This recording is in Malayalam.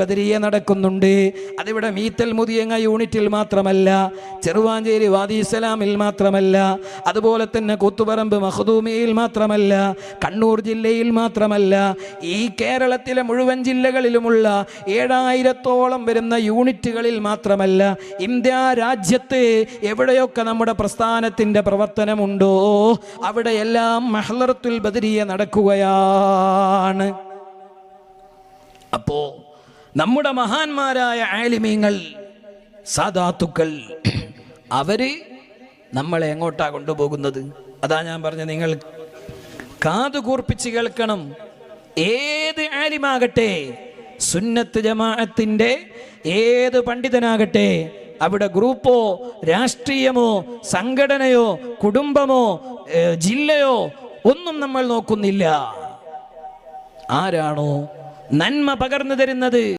ബദരിയ നടക്കുന്നുണ്ട്. അതിവിടെ മീത്തൽ മുതിയങ്ങ യൂണിറ്റിൽ മാത്രമല്ല, ചെറുവാഞ്ചേരി വാദി ഇസ്ലാമിൽ മാത്രമല്ല, അതുപോലെ തന്നെ കൂത്തുപറമ്പ് മഖ്ദൂമിയിൽ മാത്രമല്ല, കണ്ണൂർ ജില്ലയിൽ മാത്രമല്ല, ഈ കേരളത്തിലെ മുഴുവൻ ജില്ലകളിലുമുള്ള 7000-ഓളം വരുന്ന യൂണിറ്റുകളിൽ മാത്രമല്ല, ഇന്ത്യ രാജ്യത്ത് എവിടെയൊക്കെ നമ്മുടെ പ്രസ്ഥാനത്തിൻ്റെ പ്രവർത്തനമുണ്ടോ അവിടെയെല്ലാം മഹ്ലറത്തുൽ ബദരിയ നടക്കുകയാണ്. അപ്പോ നമ്മുടെ മഹാന്മാരായ ആലിമീങ്ങൾ, സാദാത്തുക്കൾ, അവര് നമ്മളെ എങ്ങോട്ടാ കൊണ്ടുപോകുന്നത്? അതാ ഞാൻ പറഞ്ഞ, നിങ്ങൾ കാതുകൂർപ്പിച്ച് കേൾക്കണം. ഏത് ആലിമാകട്ടെ, സുന്നത്ത് ജമാഅത്തിന്റെ ഏത് പണ്ഡിതനാകട്ടെ, അവിടെ ഗ്രൂപ്പോ രാഷ്ട്രീയമോ സംഘടനയോ കുടുംബമോ ജില്ലയോ ഒന്നും നമ്മൾ നോക്കുന്നില്ല. ആരാണോ നന്മ പകർന്നു തരുന്നത്,